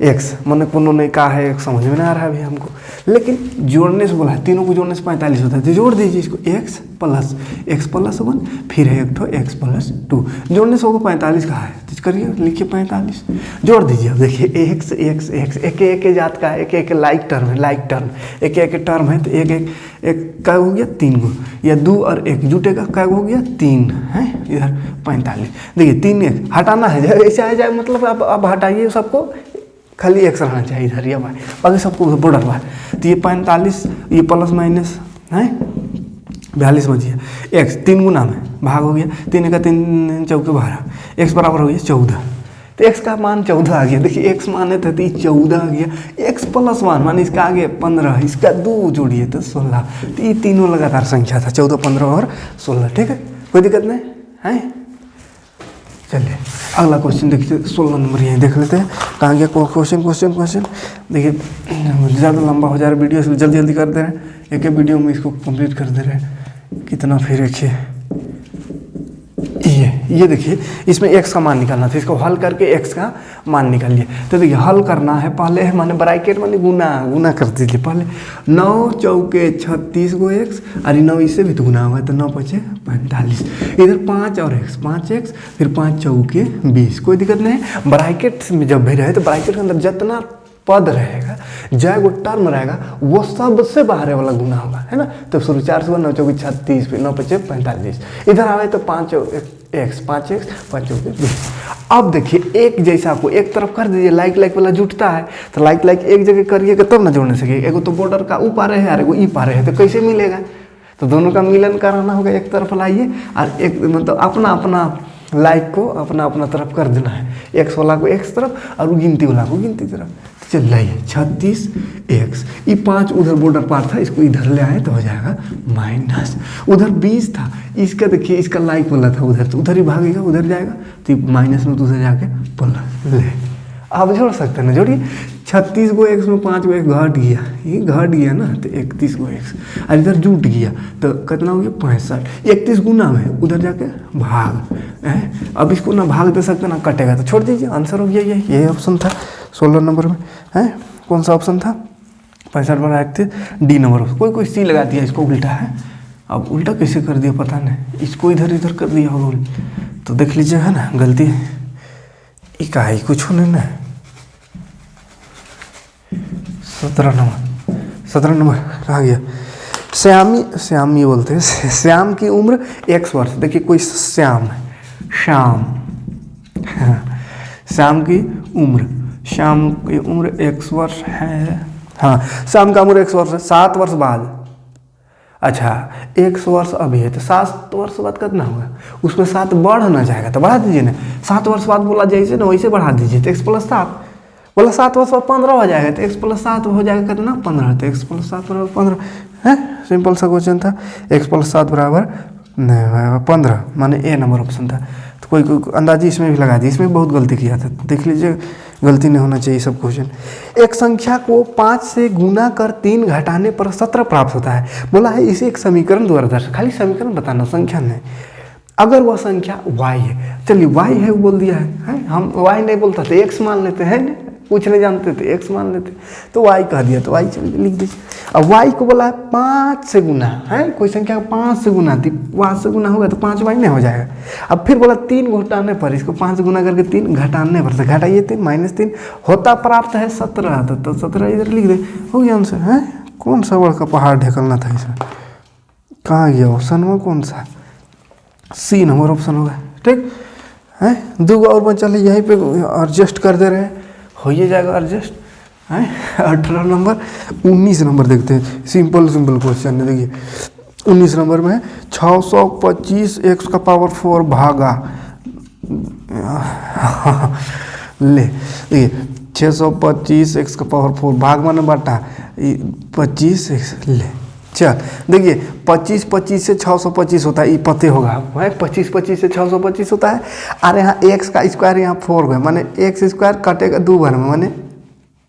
x मैंने कोनो ने कहा है, एक समझ में नहीं आ रहा है अभी हमको, लेकिन जोड़ने से बोला है, तीनों को जोड़ने से 45 होता है, तो जोड़ दीजिए इसको, x + 1, फिर है एक ठो x + 2, जोड़ने से होगा 45 कहा है, तो करिए लिखिए 45, जोड़ दीजिए। अब देखिए x एक जात का है, एक लाइक टर्म है, एक टर्म है, तो एक क्या हो गया 3 गो, या 2 और 1 जुटेगा, क्या हो गया 3 है, इधर 45। देखिए 3 1 हटाना है, ऐसे आ जाए मतलब अब हटाइए सबको, खाली x रहना चाहिए इधर, ये बाकी सबको बॉर्डर बाहर। तो ये 45, ये प्लस माइनस है 42 बचिए, x 3 गुना में भाग हो गया, 3 का 3 चौके 12, x बराबर हो गया 14, तो x का मान 14 आ गया। देखिए x माने थे तो ये 14 आ गया, x + 1 माने इसका आगे 15, इसका 2 जोड़िए तो 16, तो ये तीनों लगातार संख्या था, 14 15 और 16, ठीक है, कोई दिक्कत नहीं है। चलिए अगला क्वेश्चन देखिए, 16 नंबर यहीं देख लेते हैं, कहाँ गया क्वेश्चन। देखिए ज़्यादा लंबा हो जा रहा है वीडियो, इसलिए जल्दी कर दे रहे हैं, एक वीडियो में इसको कंप्लीट कर दे रहे हैं। कितना फिर देखिए, ये देखिए, इसमें x का मान निकालना था, इसको हल करके x का मान निकालिए। तो देखिए हल करना है, पहले माने ब्रैकेट माने गुना कर दीजिए पहले, 9 चौके 36 गो x, अरे 9 इससे भी तो गुना हुआ है, तो 9 5 45, इधर 5 और x 5x, फिर 5 चौके 20, कोई दिक्कत नहीं है। ब्रैकेट में जब भी रहे तो ब्रैकेट के अंदर जितना पद रहेगा, जो वो टर्म रहेगा, वो सबसे बाहर वाला गुना होगा, है ना। तो शुरू 4 से 9 चौके 36, फिर 9 5 45, इधर आवे तो 5x 5 चौके 20। अब देखिए एक जैसा को एक तरफ कर दीजिए, लाइक वाला जुटता है, तो लाइक एक जगह करिएगा तब ना जोड़ने सके, एगो तो बॉर्डर का ऊ पारे है और एगो ई पारे है, तो कैसे मिलेगा, तो दोनों का मिलन कराना होगा, एक तरफ लाइए और एक मतलब अपना लाइक को अपना तरफ कर देना है, x वाला को x तरफ और गिनती वाला को गिनती तरफ। चल जाइए 36x, ये 5 उधर बॉर्डर पार था, इसको इधर ले आए तो हो जाएगा माइनस, उधर 20 था, इसका देखिए इसका लाइक वाला था उधर, तो उधर ही भागेगा, उधर जाएगा तो माइनस में तो उधर जाके प्लस ले। आप जोड़ सकते हैं ना, जोड़िए 36 को x में 5 को x घट गया, ये घट गया ना, तो 31 को x, और इधर जुट गया तो कितना हो गया 65, 31 गुना में उधर जाके भाग है। अब इसको ना भाग दे सकते ना कटेगा, तो छोड़ दीजिए, आंसर हो गया ये ऑप्शन था 16 नंबर में है। कौन सा ऑप्शन था 65 पर 31, डी नंबर। कोई सी लगा दिया, इसको उल्टा है, अब उल्टा कैसे कर दिया पता नहीं, इसको इधर कर दिया होगा, तो देख लीजिएगा ना गलती इकाई कुछ नहीं ना। 17 नंबर कहाँ गया, श्यामी बोलते हैं, श्याम की उम्र x वर्ष। देखिए कोई श्याम है, श्याम की उम्र x वर्ष है। हाँ, श्याम का उम्र x वर्ष है, 7 वर्ष बाद, अच्छा 100 वर्ष अभी है तो 7 वर्ष बाद कितना होगा, उसमें 7 बढ़ ना जाएगा तो बढ़ा दीजिए ना, 7 वर्ष बाद बोला जैसे ना वैसे बढ़ा दीजिए, तो x + 7 बोला 7 वर्ष बाद 15 हो जाएगा, तो x + 7 हो जाएगा कितना 15, तो x + 7 बराबर 15 है। सिंपल सा क्वेश्चन था, x + 7 बराबर 15, माने ए नंबर ऑप्शन था। तो कोई अंदाजी इसमें भी लगा दी, इसमें बहुत गलती किया था, देख लीजिए गलती नहीं होना चाहिए सब क्वेश्चन। एक संख्या को 5 से गुना कर 3 घटाने पर 17 प्राप्त होता है, बोला है इसे एक समीकरण द्वारा दर्शाओ। खाली समीकरण बताना, संख्या नहीं। अगर वह संख्या y है, चलिए y है वो बोल दिया है, हम y नहीं बोलता तो x मान लेते हैं ना, कुछ नहीं जानते थे x मान लेते, तो y कह दिया तो y चलिए लिख दीजिए। अब y को बोला है 5 से गुना है, कोई संख्या 5 से गुना थी, 5 से गुना होगा तो 5y नहीं हो जाएगा। अब फिर बोला 3 घटाने पर, इसको 5 से गुना करके 3 घटाने पर, से घटाइए 3 - 3 होता प्राप्त है 17, तो 17 इधर लिख दे, हो गया आंसर है। कौन सा बड़का पहाड़ ढकलना था इसमें, कहाँ गया ऑप्शन में, कौन सा सी नंबर ऑप्शन होगा, ठीक है। 2 और बचा, यहीं पे एडजस्ट कर दे रहे हैं, हो ही जाएगा एडजस्ट है। 18 नंबर, 19 नंबर देखते हैं, सिंपल क्वेश्चन है। देखिए 19 नंबर में 625 x⁴ भागा ले, देखिए 625 x⁴ भाग माने बटा 25 x ले, चल देखिए 25 से 625 होता है, ये पते होगा आपको है, 25 से 625 होता है। और यहाँ x का स्क्वायर यहाँ 4 है, माने x² कटेगा 2 बार में, माने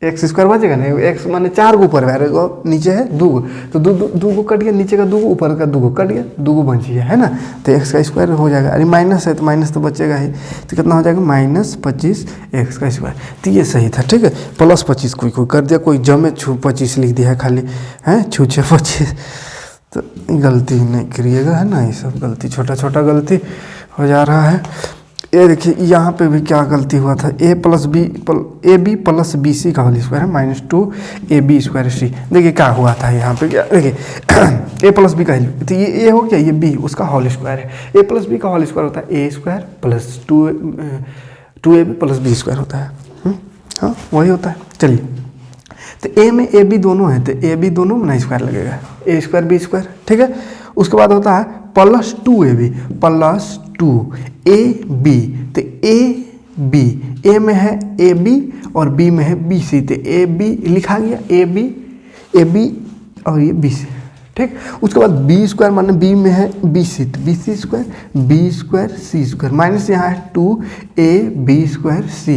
x² बचेगा ना, x माने 4 को ऊपर है, नीचे है 2 को, तो 2 को कट गया, नीचे का 2 को, ऊपर का 2 को कट गया, 2 को बच गया है ना, तो x का स्क्वायर हो जाएगा। अरे माइनस है तो माइनस तो बचेगा ही, तो कितना हो जाएगा -25 x का स्क्वायर, तो ये सही था, ठीक है। +25 कोई कर दिया, कोई जमे 25 लिख दिया है खाली है, 25, तो गलती नहीं करिएगा है ना, ये सब गलती छोटा गलती हो जा रहा है। ये देखिए यहाँ पे भी क्या गलती हुआ था, AB + BC का होल स्क्वायर है -2AB²C। देखिए क्या हुआ था यहाँ पे, क्या देखिए A + B का, तो ये हो गया, ये B उसका होल स्क्वायर है, A + B का होल स्क्वायर होता है A² + 2AB + B² होता है, हाँ वही होता है। चलिए तो A में AB दोनों है, तो AB दोनों में ना स्क्वायर लगेगा, A² B², ठीक है। उसके बाद होता है +2AB + 2AB, तो AB, A में है AB और B में है BC, तो AB लिखा गया, AB और ये BC, ठीक। उसके बाद B² माने B में है BC, तो BC² B² C² माइनस यहाँ है 2AB²C।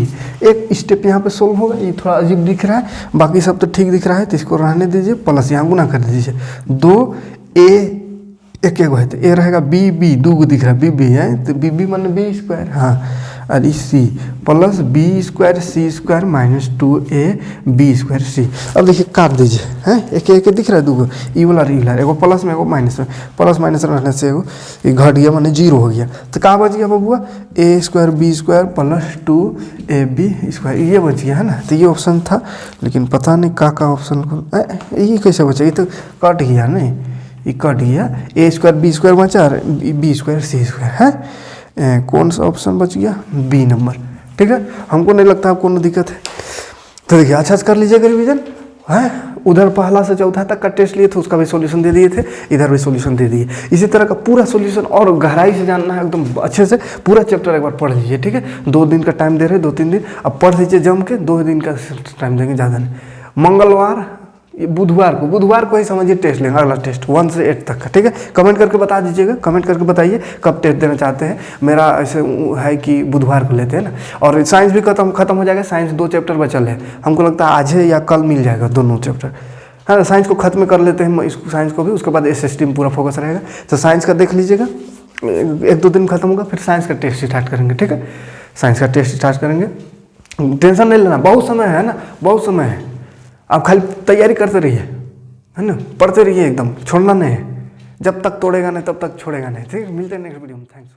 एक स्टेप यहाँ पे सोल्व होगा, ये थोड़ा अजीब दिख रहा है, बाकी सब तो ठीक दिख रहा है, तो इसको रहने दीजिए, प्लस यहाँ गुना कर दीजिए, 2A एक है, तो ए रहेगा BB, 2 को दिख रहा है BB है, तो BB माने B², हाँ, और C + B² C² - 2AB²C। अब देखिए काट दीजिए हैं, एक दिख रहा है 2 को, ई वाला एगो प्लस में एगो माइनस में, प्लस माइनस रहने से एगो ये घट गया, माने 0 हो गया, तो कहाँ बच गया बबुआ, A² B² + 2AB², ये बच गया है ना। तो ये ऑप्शन था, लेकिन पता नहीं का ऑप्शन को ये कैसे बचा, ये तो कट गया नहीं, ये कट गया, A² B² बचा और B² C² है। कौन सा ऑप्शन बच गया, बी नंबर, ठीक है। हमको नहीं लगता आपको कोई दिक्कत है, तो देखिए अच्छा से कर लीजिएगा रिवीजन है। उधर पहला से चौथा तक का टेस्ट लिए थे, उसका भी सॉल्यूशन दे दिए थे, इधर भी सॉल्यूशन दे दिए। इसी तरह का पूरा सॉल्यूशन और गहराई से जानना है एकदम अच्छे से, पूरा चैप्टर एक बार पढ़ लीजिए, ठीक है। 2 दिन का टाइम दे रहे, 2-3 दिन अब पढ़ लीजिए जम के, 2 दिन का टाइम देंगे, ज़्यादा नहीं। मंगलवार बुधवार को ही समझिए टेस्ट लेंगे, अगला टेस्ट 1 से 8 तक का, ठीक है। कमेंट करके बता दीजिएगा, कमेंट करके बताइए कब टेस्ट देना चाहते हैं। मेरा ऐसे है कि बुधवार को लेते हैं ना। और साइंस भी खत्म हो जाएगा, साइंस 2 चैप्टर बचल है, हमको लगता है आज है या कल मिल जाएगा दोनों चैप्टर। हाँ, साइंस को खत्म कर लेते हैं इसको, साइंस को भी, उसके बाद SST में पूरा फोकस रहेगा। तो साइंस का देख लीजिएगा, 1-2 दिन खत्म होगा, फिर साइंस का टेस्ट स्टार्ट करेंगे, ठीक है। साइंस का टेस्ट स्टार्ट करेंगे, टेंशन नहीं लेना, बहुत समय है ना, बहुत समय है। आप खाली तैयारी करते रहिए, है ना, पढ़ते रहिए एकदम, छोड़ना नहीं है। जब तक तोड़ेगा नहीं तब तक छोड़ेगा नहीं, ठीक है। मिलते हैं नेक्स्ट वीडियो में, थैंक्स।